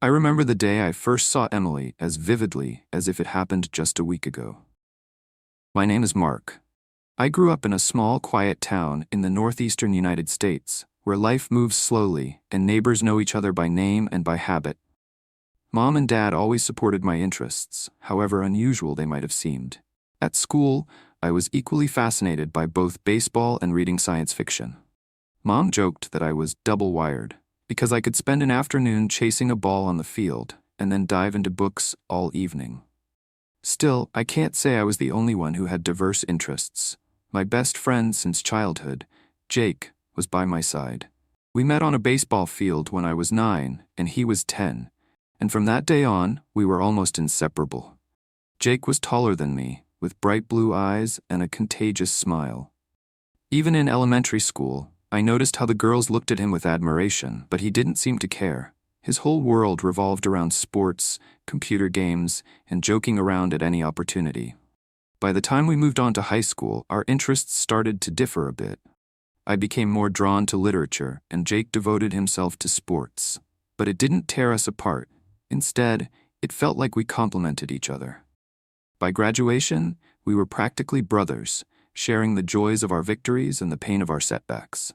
I remember the day I first saw Emily as vividly as if it happened just a week ago. My name is Mark. I grew up in a small, quiet town in the northeastern United States, where life moves slowly and neighbors know each other by name and by habit. Mom and Dad always supported my interests, however unusual they might have seemed. At school, I was equally fascinated by both baseball and reading science fiction. Mom joked that I was double-wired, because I could spend an afternoon chasing a ball on the field and then dive into books all evening. Still, I can't say I was the only one who had diverse interests. My best friend since childhood, Jake, was by my side. We met on a baseball field when I was 9 and he was 10, and from that day on, we were almost inseparable. Jake was taller than me, with bright blue eyes and a contagious smile. Even in elementary school, I noticed how the girls looked at him with admiration, but he didn't seem to care. His whole world revolved around sports, computer games, and joking around at any opportunity. By the time we moved on to high school, our interests started to differ a bit. I became more drawn to literature, and Jake devoted himself to sports. But it didn't tear us apart. Instead, it felt like we complemented each other. By graduation, we were practically brothers, sharing the joys of our victories and the pain of our setbacks.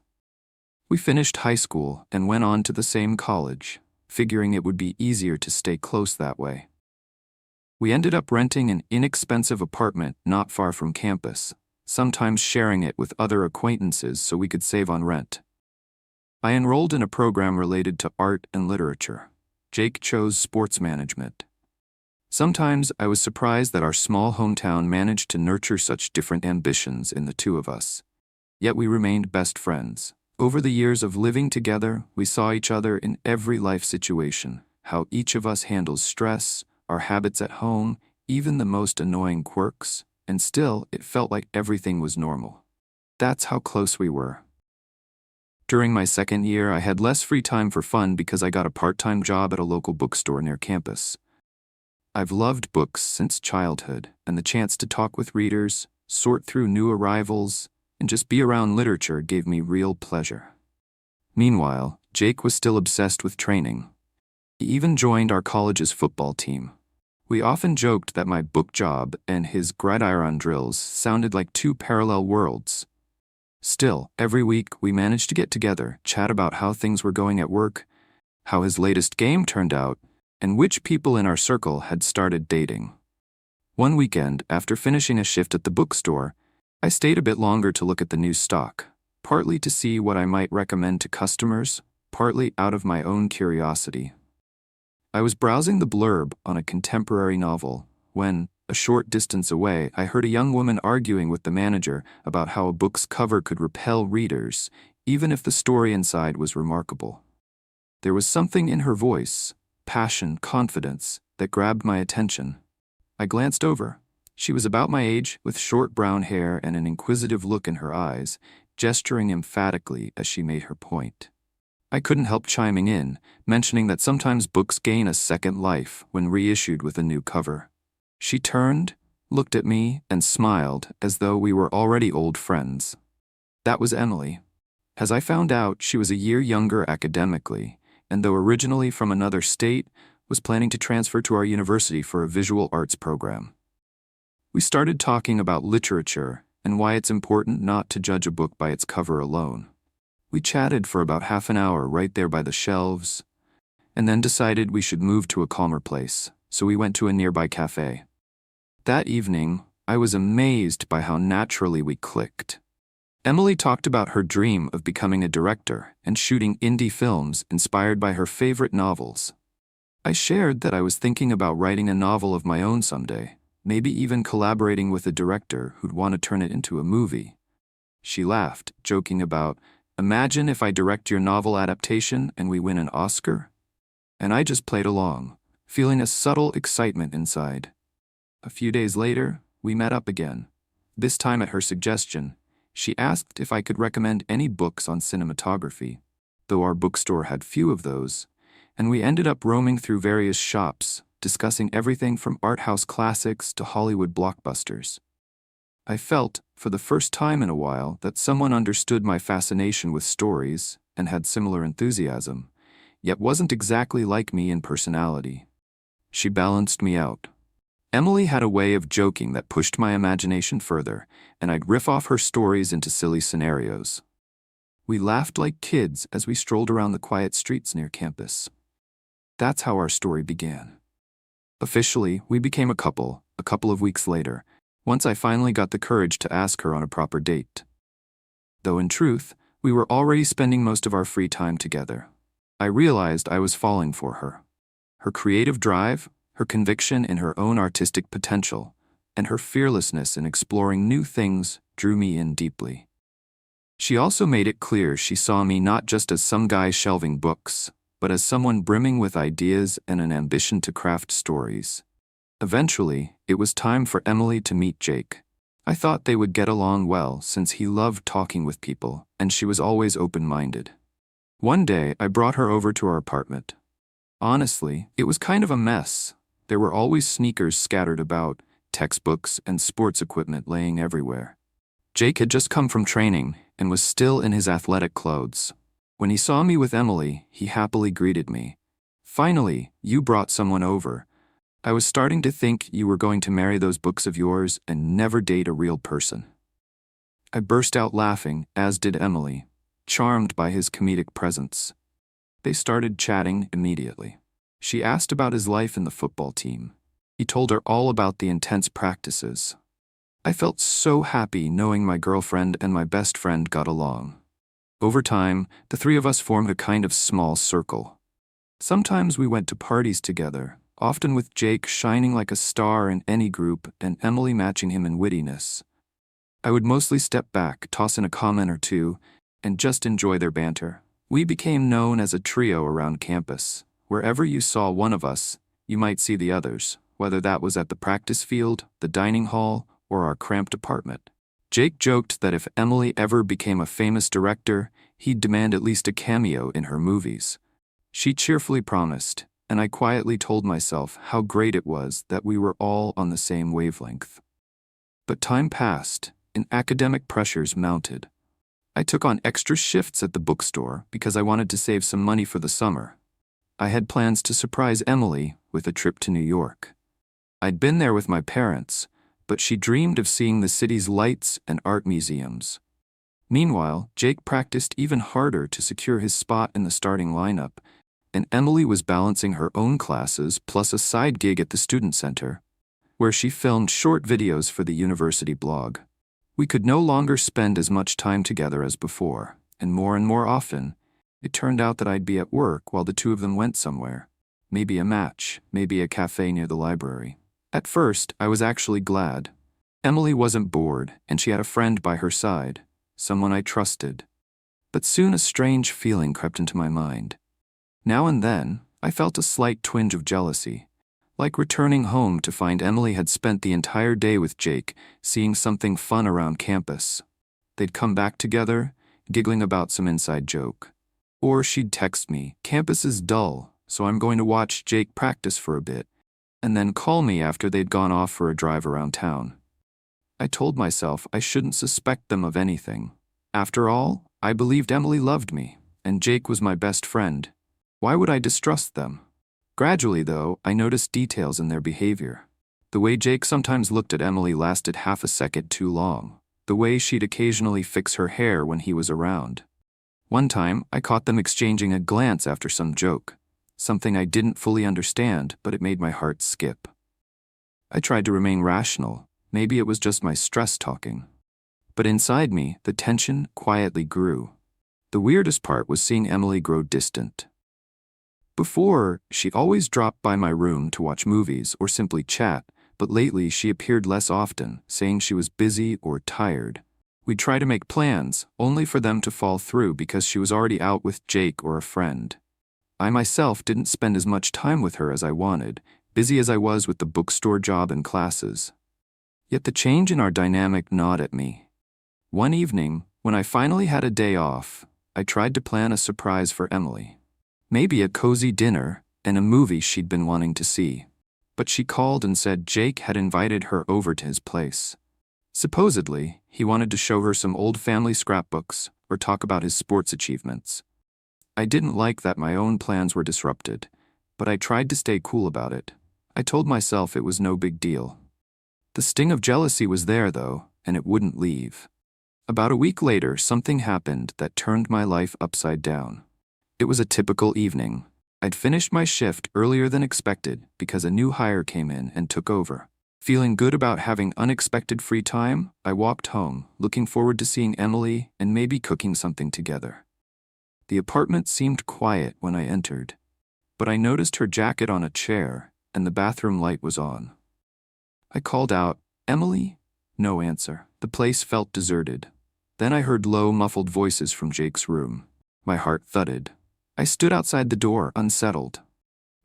We finished high school and went on to the same college, figuring it would be easier to stay close that way. We ended up renting an inexpensive apartment not far from campus, sometimes sharing it with other acquaintances so we could save on rent. I enrolled in a program related to art and literature. Jake chose sports management. Sometimes I was surprised that our small hometown managed to nurture such different ambitions in the two of us. Yet we remained best friends. Over the years of living together, we saw each other in every life situation, how each of us handles stress, our habits at home, even the most annoying quirks, and still it felt like everything was normal. That's how close we were. During my second year, I had less free time for fun because I got a part-time job at a local bookstore near campus. I've loved books since childhood, and the chance to talk with readers, sort through new arrivals, and just be around literature gave me real pleasure. Meanwhile, Jake was still obsessed with training. He even joined our college's football team. We often joked that my book job and his gridiron drills sounded like two parallel worlds. Still, every week we managed to get together, chat about how things were going at work, how his latest game turned out, and which people in our circle had started dating. One weekend, after finishing a shift at the bookstore, I stayed a bit longer to look at the new stock, partly to see what I might recommend to customers, partly out of my own curiosity. I was browsing the blurb on a contemporary novel when, a short distance away, I heard a young woman arguing with the manager about how a book's cover could repel readers, even if the story inside was remarkable. There was something in her voice, passion, confidence, that grabbed my attention. I glanced over. She was about my age, with short brown hair and an inquisitive look in her eyes, gesturing emphatically as she made her point. I couldn't help chiming in, mentioning that sometimes books gain a second life when reissued with a new cover. She turned, looked at me, and smiled as though we were already old friends. That was Emily. As I found out, she was a year younger academically, and though originally from another state, was planning to transfer to our university for a visual arts program. We started talking about literature and why it's important not to judge a book by its cover alone. We chatted for about half an hour right there by the shelves, and then decided we should move to a calmer place, so we went to a nearby cafe. That evening, I was amazed by how naturally we clicked. Emily talked about her dream of becoming a director and shooting indie films inspired by her favorite novels. I shared that I was thinking about writing a novel of my own someday, maybe even collaborating with a director who'd want to turn it into a movie. She laughed, joking about, "Imagine if I direct your novel adaptation and we win an Oscar?" And I just played along, feeling a subtle excitement inside. A few days later, we met up again. This time at her suggestion, she asked if I could recommend any books on cinematography, though our bookstore had few of those, and we ended up roaming through various shops, discussing everything from art house classics to Hollywood blockbusters. I felt, for the first time in a while, that someone understood my fascination with stories and had similar enthusiasm, yet wasn't exactly like me in personality. She balanced me out. Emily had a way of joking that pushed my imagination further, and I'd riff off her stories into silly scenarios. We laughed like kids as we strolled around the quiet streets near campus. That's how our story began. Officially, we became a couple of weeks later, once I finally got the courage to ask her on a proper date. Though in truth, we were already spending most of our free time together. I realized I was falling for her. Her creative drive, her conviction in her own artistic potential, and her fearlessness in exploring new things drew me in deeply. She also made it clear she saw me not just as some guy shelving books, but as someone brimming with ideas and an ambition to craft stories. Eventually, it was time for Emily to meet Jake. I thought they would get along well since he loved talking with people and she was always open-minded. One day, I brought her over to our apartment. Honestly, it was kind of a mess. There were always sneakers scattered about, textbooks and sports equipment laying everywhere. Jake had just come from training and was still in his athletic clothes. When he saw me with Emily, he happily greeted me. "Finally, you brought someone over. I was starting to think you were going to marry those books of yours and never date a real person." I burst out laughing, as did Emily, charmed by his comedic presence. They started chatting immediately. She asked about his life in the football team. He told her all about the intense practices. I felt so happy knowing my girlfriend and my best friend got along. Over time, the three of us formed a kind of small circle. Sometimes we went to parties together, often with Jake shining like a star in any group and Emily matching him in wittiness. I would mostly step back, toss in a comment or two, and just enjoy their banter. We became known as a trio around campus. Wherever you saw one of us, you might see the others, whether that was at the practice field, the dining hall, or our cramped apartment. Jake joked that if Emily ever became a famous director, he'd demand at least a cameo in her movies. She cheerfully promised, and I quietly told myself how great it was that we were all on the same wavelength. But time passed, and academic pressures mounted. I took on extra shifts at the bookstore because I wanted to save some money for the summer. I had plans to surprise Emily with a trip to New York. I'd been there with my parents, but she dreamed of seeing the city's lights and art museums. Meanwhile, Jake practiced even harder to secure his spot in the starting lineup, and Emily was balancing her own classes plus a side gig at the student center, where she filmed short videos for the university blog. We could no longer spend as much time together as before, and more often, it turned out that I'd be at work while the two of them went somewhere. Maybe a match, maybe a cafe near the library. At first, I was actually glad. Emily wasn't bored, and she had a friend by her side, someone I trusted. But soon a strange feeling crept into my mind. Now and then, I felt a slight twinge of jealousy, like returning home to find Emily had spent the entire day with Jake, seeing something fun around campus. They'd come back together, giggling about some inside joke. Or she'd text me, "Campus is dull, so I'm going to watch Jake practice for a bit," and then call me after they'd gone off for a drive around town. I told myself I shouldn't suspect them of anything. After all, I believed Emily loved me, and Jake was my best friend. Why would I distrust them? Gradually, though, I noticed details in their behavior. The way Jake sometimes looked at Emily lasted half a second too long. The way she'd occasionally fix her hair when he was around. One time, I caught them exchanging a glance after some joke. Something I didn't fully understand, but it made my heart skip. I tried to remain rational. Maybe it was just my stress talking. But inside me, the tension quietly grew. The weirdest part was seeing Emily grow distant. Before, she always dropped by my room to watch movies or simply chat, but lately she appeared less often, saying she was busy or tired. We'd try to make plans, only for them to fall through because she was already out with Jake or a friend. I myself didn't spend as much time with her as I wanted, busy as I was with the bookstore job and classes. Yet the change in our dynamic gnawed at me. One evening, when I finally had a day off, I tried to plan a surprise for Emily. Maybe a cozy dinner and a movie she'd been wanting to see. But she called and said Jake had invited her over to his place. Supposedly, he wanted to show her some old family scrapbooks or talk about his sports achievements. I didn't like that my own plans were disrupted, but I tried to stay cool about it. I told myself it was no big deal. The sting of jealousy was there, though, and it wouldn't leave. About a week later, something happened that turned my life upside down. It was a typical evening. I'd finished my shift earlier than expected because a new hire came in and took over. Feeling good about having unexpected free time, I walked home, looking forward to seeing Emily and maybe cooking something together. The apartment seemed quiet when I entered, but I noticed her jacket on a chair and the bathroom light was on. I called out, "Emily?" No answer. The place felt deserted. Then I heard low, muffled voices from Jake's room. My heart thudded. I stood outside the door, unsettled.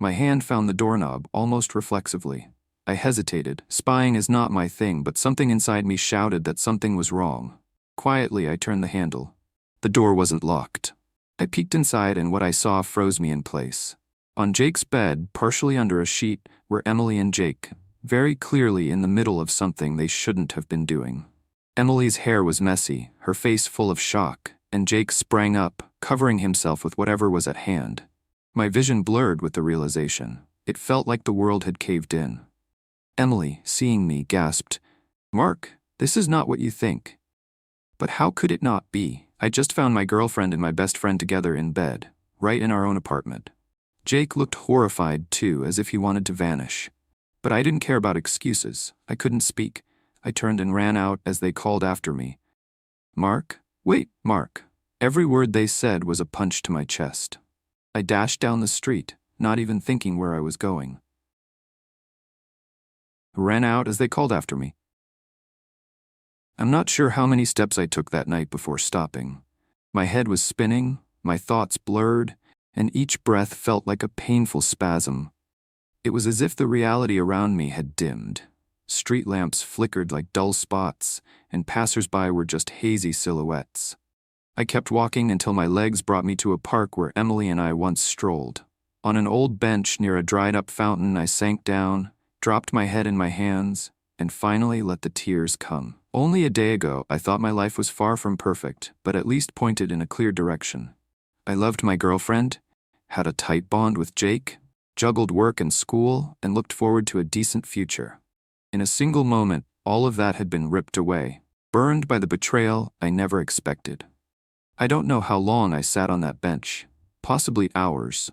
My hand found the doorknob almost reflexively. I hesitated. Spying is not my thing, but something inside me shouted that something was wrong. Quietly, I turned the handle. The door wasn't locked. I peeked inside and what I saw froze me in place. On Jake's bed, partially under a sheet, were Emily and Jake, very clearly in the middle of something they shouldn't have been doing. Emily's hair was messy, her face full of shock, and Jake sprang up, covering himself with whatever was at hand. My vision blurred with the realization. It felt like the world had caved in. Emily, seeing me, gasped, "Mark, this is not what you think." But how could it not be? I just found my girlfriend and my best friend together in bed, right in our own apartment. Jake looked horrified too, as if he wanted to vanish. But I didn't care about excuses. I couldn't speak. I turned and ran out as they called after me. "Mark? Wait, Mark." Every word they said was a punch to my chest. I dashed down the street, not even thinking where I was going. Ran out as they called after me. I'm not sure how many steps I took that night before stopping. My head was spinning, my thoughts blurred, and each breath felt like a painful spasm. It was as if the reality around me had dimmed. Street lamps flickered like dull spots, and passers-by were just hazy silhouettes. I kept walking until my legs brought me to a park where Emily and I once strolled. On an old bench near a dried-up fountain, I sank down, dropped my head in my hands, and finally let the tears come. Only a day ago, I thought my life was far from perfect, but at least pointed in a clear direction. I loved my girlfriend, had a tight bond with Jake, juggled work and school, and looked forward to a decent future. In a single moment, all of that had been ripped away, burned by the betrayal I never expected. I don't know how long I sat on that bench, possibly hours.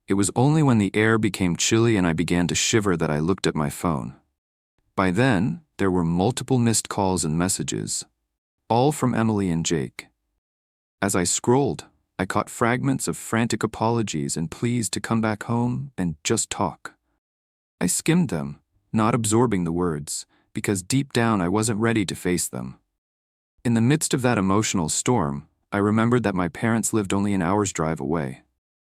It was only when the air became chilly and I began to shiver that I looked at my phone. By then, there were multiple missed calls and messages, all from Emily and Jake. As I scrolled, I caught fragments of frantic apologies and pleas to come back home and just talk. I skimmed them, not absorbing the words, because deep down I wasn't ready to face them. In the midst of that emotional storm, I remembered that my parents lived only an hour's drive away.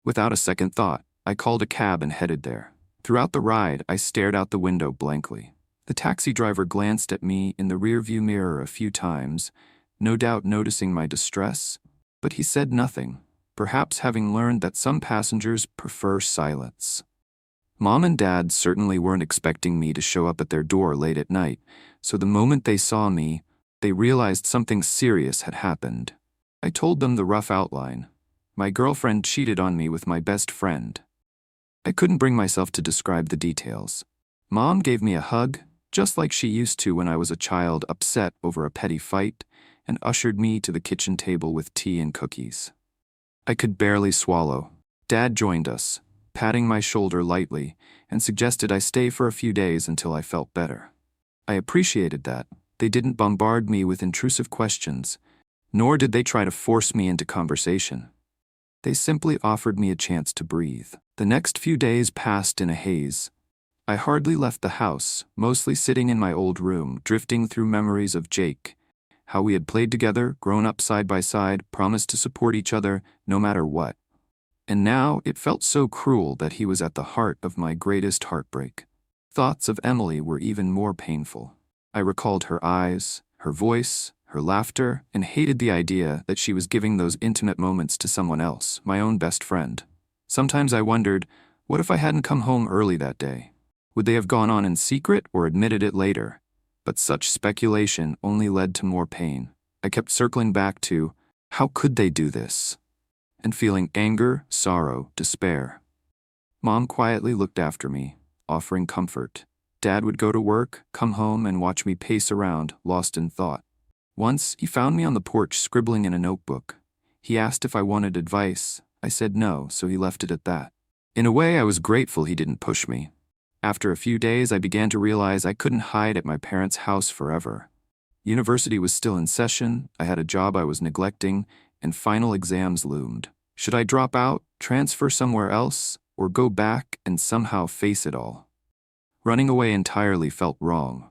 Without a second thought, I called a cab and headed there. Throughout the ride, I stared out the window blankly. The taxi driver glanced at me in the rearview mirror a few times, no doubt noticing my distress, but he said nothing, perhaps having learned that some passengers prefer silence. Mom and Dad certainly weren't expecting me to show up at their door late at night, so the moment they saw me, they realized something serious had happened. I told them the rough outline. My girlfriend cheated on me with my best friend. I couldn't bring myself to describe the details. Mom gave me a hug, just like she used to when I was a child upset over a petty fight, and ushered me to the kitchen table with tea and cookies. I could barely swallow. Dad joined us, patting my shoulder lightly, and suggested I stay for a few days until I felt better. I appreciated that. They didn't bombard me with intrusive questions, nor did they try to force me into conversation. They simply offered me a chance to breathe. The next few days passed in a haze. I hardly left the house, mostly sitting in my old room, drifting through memories of Jake, how we had played together, grown up side by side, promised to support each other no matter what. And now it felt so cruel that he was at the heart of my greatest heartbreak. Thoughts of Emily were even more painful. I recalled her eyes, her voice, her laughter, and hated the idea that she was giving those intimate moments to someone else, my own best friend. Sometimes I wondered, what if I hadn't come home early that day? Would they have gone on in secret or admitted it later? But such speculation only led to more pain. I kept circling back to, how could they do this? and feeling anger, sorrow, despair. Mom quietly looked after me, offering comfort. Dad would go to work, come home, and watch me pace around, lost in thought. Once, he found me on the porch scribbling in a notebook. He asked if I wanted advice. I said no, so he left it at that. In a way, I was grateful he didn't push me. After a few days, I began to realize I couldn't hide at my parents' house forever. University was still in session, I had a job I was neglecting, and final exams loomed. Should I drop out, transfer somewhere else, or go back and somehow face it all? Running away entirely felt wrong.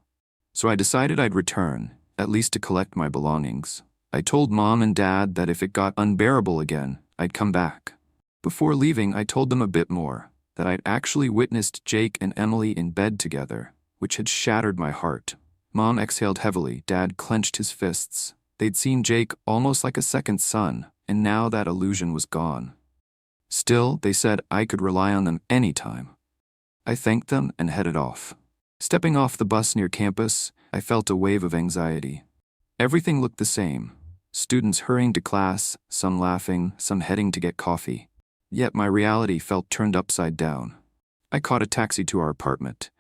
So I decided I'd return, at least to collect my belongings. I told Mom and Dad that if it got unbearable again, I'd come back. Before leaving, I told them a bit more, that I'd actually witnessed Jake and Emily in bed together, which had shattered my heart. Mom exhaled heavily, Dad clenched his fists. They'd seen Jake almost like a second son, and now that illusion was gone. Still, they said I could rely on them anytime. I thanked them and headed off. Stepping off the bus near campus, I felt a wave of anxiety. Everything looked the same. Students hurrying to class, some laughing, some heading to get coffee. Yet my reality felt turned upside down. I caught a taxi to our apartment,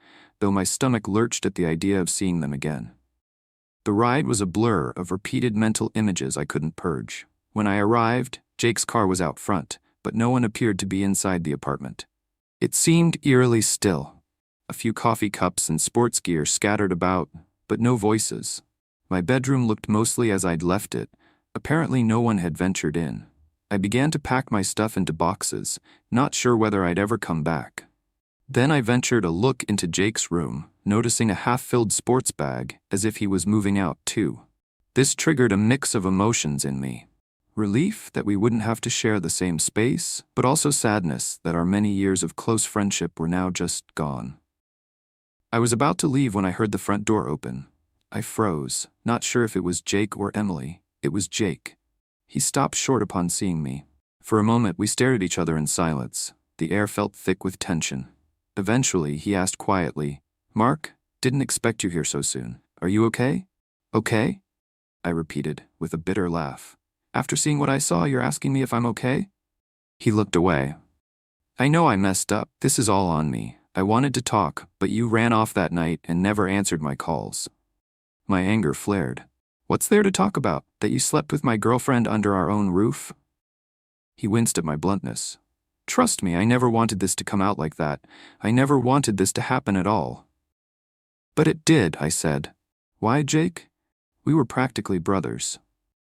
though my stomach lurched at the idea of seeing them again. The ride was a blur of repeated mental images I couldn't purge. When I arrived, Jake's car was out front, but no one appeared to be inside the apartment. It seemed eerily still. A few coffee cups and sports gear scattered about, but no voices. My bedroom looked mostly as I'd left it. Apparently no one had ventured in. I began to pack my stuff into boxes, not sure whether I'd ever come back. Then I ventured a look into Jake's room, noticing a half-filled sports bag, as if he was moving out too. This triggered a mix of emotions in me. Relief that we wouldn't have to share the same space, but also sadness that our many years of close friendship were now just gone. I was about to leave when I heard the front door open. I froze, not sure if it was Jake or Emily. It was Jake. He stopped short upon seeing me. For a moment, we stared at each other in silence. The air felt thick with tension. Eventually, he asked quietly, "Mark, didn't expect you here so soon. Are you okay?" "Okay?" I repeated, with a bitter laugh. "After seeing what I saw, you're asking me if I'm okay?" He looked away. "I know I messed up. This is all on me. I wanted to talk, but you ran off that night and never answered my calls." My anger flared. "What's there to talk about? That you slept with my girlfriend under our own roof?" He winced at my bluntness. "Trust me, I never wanted this to come out like that. I never wanted this to happen at all." "But it did," I said. "Why, Jake? We were practically brothers."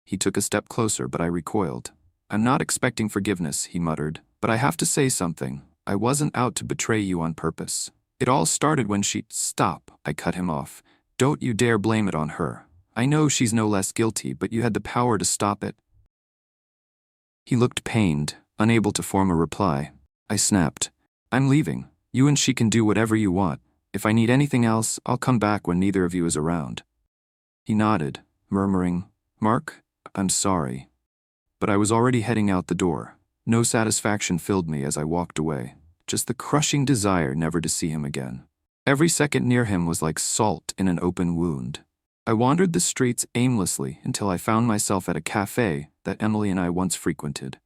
He took a step closer, but I recoiled. "I'm not expecting forgiveness," he muttered, "but I have to say something. I wasn't out to betray you on purpose. It all started when she—" "Stop," I cut him off. "Don't you dare blame it on her. I know she's no less guilty, but you had the power to stop it." He looked pained, unable to form a reply. I snapped, "I'm leaving. You and she can do whatever you want. If I need anything else, I'll come back when neither of you is around." He nodded, murmuring, "Mark, I'm sorry." But I was already heading out the door. No satisfaction filled me as I walked away, just the crushing desire never to see him again. Every second near him was like salt in an open wound. I wandered the streets aimlessly until I found myself at a cafe that Emily and I once frequented.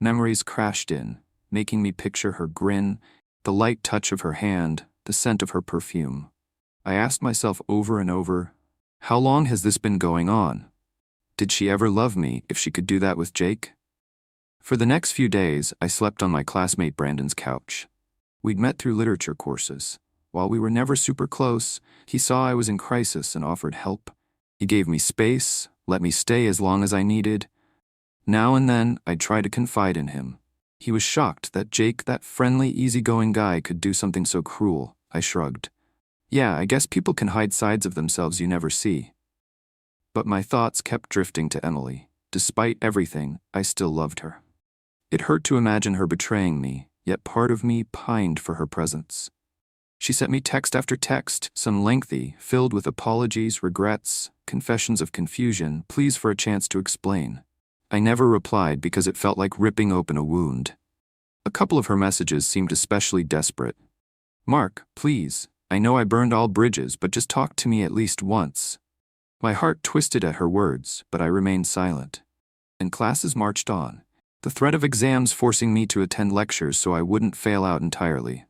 Memories crashed in, making me picture her grin, the light touch of her hand, the scent of her perfume. I asked myself over and over, how long has this been going on? Did she ever love me if she could do that with Jake? For the next few days, I slept on my classmate Brandon's couch. We'd met through literature courses. While we were never super close, he saw I was in crisis and offered help. He gave me space, let me stay as long as I needed. Now and then, I'd try to confide in him. He was shocked that Jake, that friendly, easygoing guy, could do something so cruel. I shrugged. Yeah, I guess people can hide sides of themselves you never see. But my thoughts kept drifting to Emily. Despite everything, I still loved her. It hurt to imagine her betraying me, yet part of me pined for her presence. She sent me text after text, some lengthy, filled with apologies, regrets, confessions of confusion, pleas for a chance to explain. I never replied because it felt like ripping open a wound. A couple of her messages seemed especially desperate. "Mark, please, I know I burned all bridges, but just talk to me at least once." My heart twisted at her words, but I remained silent. And classes marched on. the threat of exams forcing me to attend lectures so I wouldn't fail out entirely.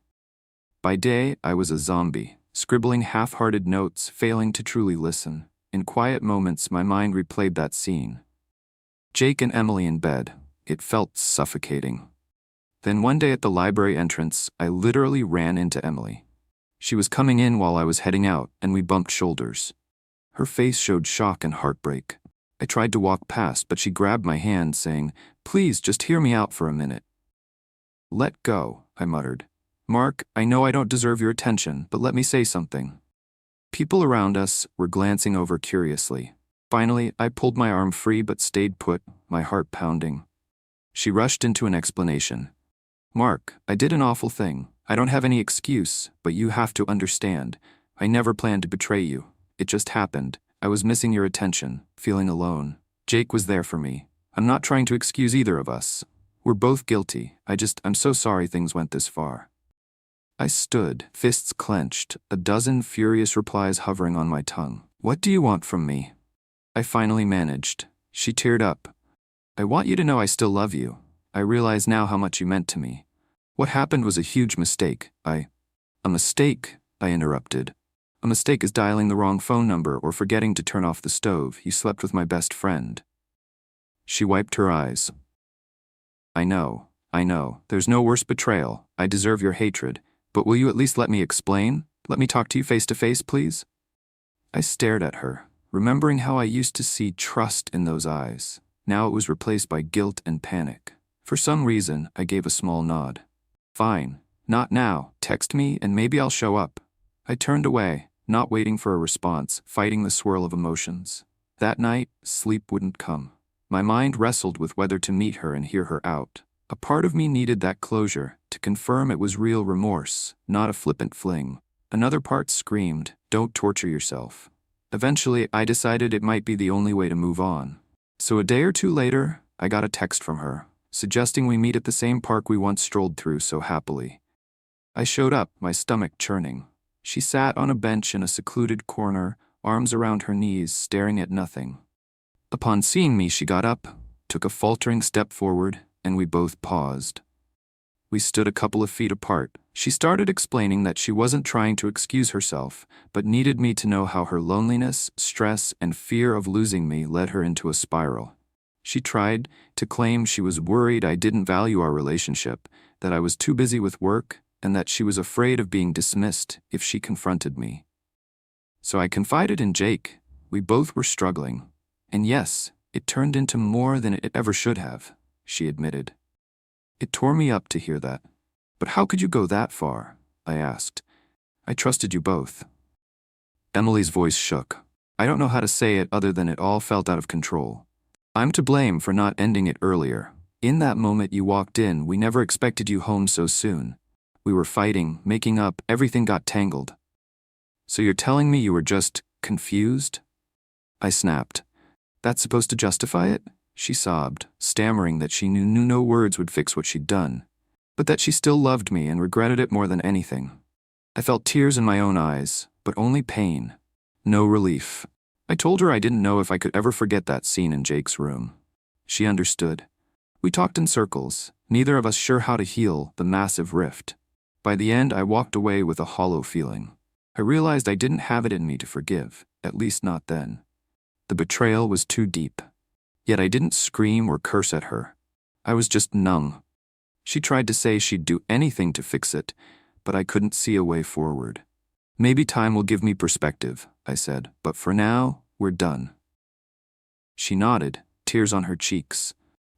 By day, I was a zombie, scribbling half-hearted notes, failing to truly listen. In quiet moments, my mind replayed that scene. Jake and Emily in bed. It felt suffocating. Then one day at the library entrance, I literally ran into Emily. She was coming in while I was heading out, and we bumped shoulders. Her face showed shock and heartbreak. I tried to walk past, but she grabbed my hand, saying, "Please, just hear me out for a minute." "Let go," I muttered. "Mark, I know I don't deserve your attention, but let me say something." People around us were glancing over curiously. Finally, I pulled my arm free but stayed put, my heart pounding. She rushed into an explanation. "Mark, I did an awful thing. I don't have any excuse, but you have to understand. I never planned to betray you. It just happened. I was missing your attention, feeling alone. Jake was there for me. I'm not trying to excuse either of us. We're both guilty. I'm so sorry things went this far." I stood, fists clenched, a dozen furious replies hovering on my tongue. "What do you want from me?" I finally managed. She teared up. "I want you to know I still love you. I realize now how much you meant to me. What happened was a huge mistake. A mistake?" I interrupted. "A mistake is dialing the wrong phone number or forgetting to turn off the stove. You slept with my best friend." She wiped her eyes. I know. There's no worse betrayal. I deserve your hatred. But will you at least let me explain? Let me talk to you face to face, please?" I stared at her, remembering how I used to see trust in those eyes. Now it was replaced by guilt and panic. For some reason, I gave a small nod. "Fine. Not now. Text me and maybe I'll show up." I turned away, not waiting for a response, fighting the swirl of emotions. That night, sleep wouldn't come. My mind wrestled with whether to meet her and hear her out. A part of me needed that closure, to confirm it was real remorse, not a flippant fling. Another part screamed, "Don't torture yourself." Eventually, I decided it might be the only way to move on. So a day or two later, I got a text from her, suggesting we meet at the same park we once strolled through so happily. I showed up, my stomach churning. She sat on a bench in a secluded corner, arms around her knees, staring at nothing. Upon seeing me, she got up, took a faltering step forward, and we both paused. We stood a couple of feet apart. She started explaining that she wasn't trying to excuse herself, but needed me to know how her loneliness, stress, and fear of losing me led her into a spiral. She tried to claim she was worried I didn't value our relationship, that I was too busy with work, and that she was afraid of being dismissed if she confronted me. So I confided in Jake. We both were struggling. And yes, it turned into more than it ever should have, she admitted. It tore me up to hear that. "But how could you go that far?" I asked. "I trusted you both." Emily's voice shook. I don't know how to say it other than it all felt out of control. "I'm to blame for not ending it earlier. In that moment you walked in, we never expected you home so soon. We were fighting, making up, everything got tangled." "So you're telling me you were just confused?" I snapped. "That's supposed to justify it?" She sobbed, stammering that she knew no words would fix what she'd done, but that she still loved me and regretted it more than anything. I felt tears in my own eyes, but only pain. No relief. I told her I didn't know if I could ever forget that scene in Jake's room. She understood. We talked in circles, neither of us sure how to heal the massive rift. By the end, I walked away with a hollow feeling. I realized I didn't have it in me to forgive, at least not then. The betrayal was too deep. Yet I didn't scream or curse at her. I was just numb. She tried to say she'd do anything to fix it, but I couldn't see a way forward. "Maybe time will give me perspective," I said, "but for now, we're done." She nodded, tears on her cheeks.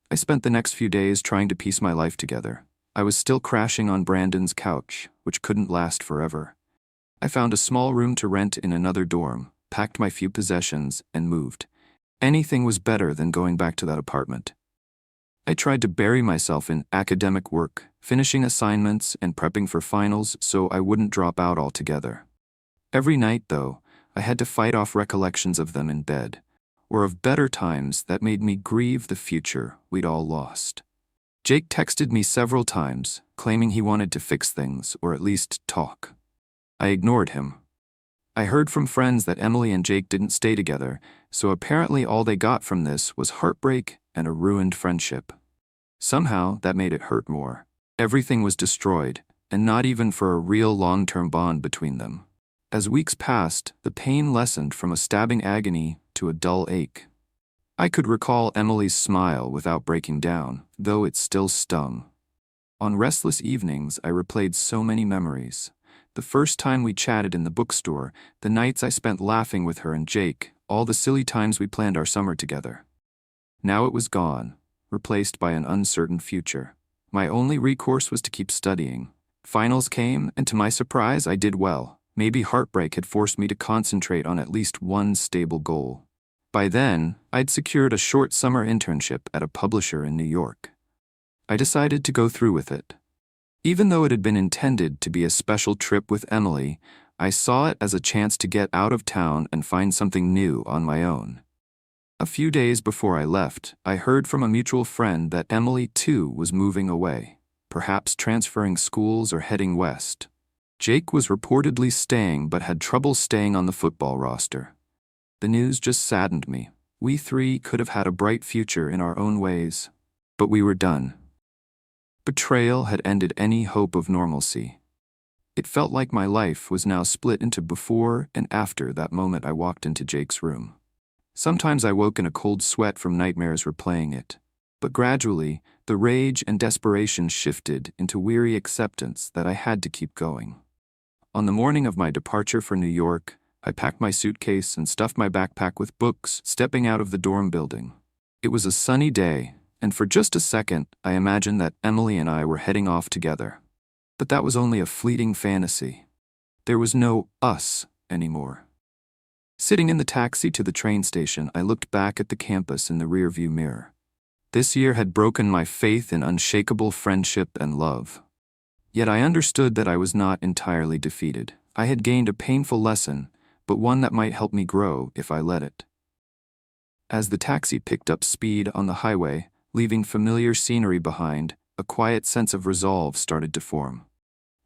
I spent the next few days trying to piece my life together. I was still crashing on Brandon's couch, which couldn't last forever. I found a small room to rent in another dorm, packed my few possessions, and moved. Anything was better than going back to that apartment. I tried to bury myself in academic work, finishing assignments and prepping for finals so I wouldn't drop out altogether. Every night, though, I had to fight off recollections of them in bed, or of better times that made me grieve the future we'd all lost. Jake texted me several times, claiming he wanted to fix things, or at least talk. I ignored him. I heard from friends that Emily and Jake didn't stay together, so apparently all they got from this was heartbreak and a ruined friendship. Somehow, that made it hurt more. Everything was destroyed, and not even for a real long-term bond between them. As weeks passed, the pain lessened from a stabbing agony to a dull ache. I could recall Emily's smile without breaking down, though it still stung. On restless evenings, I replayed so many memories. The first time we chatted in the bookstore, the nights I spent laughing with her and Jake, all the silly times we planned our summer together. Now it was gone, replaced by an uncertain future. My only recourse was to keep studying. Finals came, and to my surprise, I did well. Maybe heartbreak had forced me to concentrate on at least one stable goal. By then, I'd secured a short summer internship at a publisher in New York. I decided to go through with it. Even though it had been intended to be a special trip with Emily, I saw it as a chance to get out of town and find something new on my own. A few days before I left, I heard from a mutual friend that Emily, too, was moving away, perhaps transferring schools or heading west. Jake was reportedly staying but had trouble staying on the football roster. The news just saddened me. We three could have had a bright future in our own ways, but we were done. Betrayal had ended any hope of normalcy. It felt like my life was now split into before and after that moment I walked into Jake's room. Sometimes I woke in a cold sweat from nightmares replaying it, but gradually, the rage and desperation shifted into weary acceptance that I had to keep going. On the morning of my departure for New York, I packed my suitcase and stuffed my backpack with books, stepping out of the dorm building. It was a sunny day, and for just a second, I imagined that Emily and I were heading off together. But that was only a fleeting fantasy. There was no us anymore. Sitting in the taxi to the train station, I looked back at the campus in the rearview mirror. This year had broken my faith in unshakable friendship and love. Yet I understood that I was not entirely defeated. I had gained a painful lesson, but one that might help me grow if I let it. As the taxi picked up speed on the highway, leaving familiar scenery behind, a quiet sense of resolve started to form.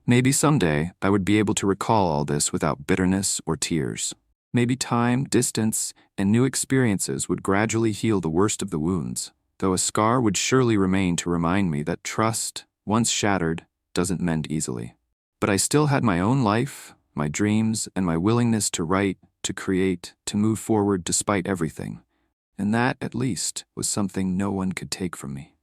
Maybe someday I would be able to recall all this without bitterness or tears. Maybe time, distance, and new experiences would gradually heal the worst of the wounds, though a scar would surely remain to remind me that trust, once shattered, doesn't mend easily. But I still had my own life, my dreams, and my willingness to write, to create, to move forward despite everything. And that, at least, was something no one could take from me.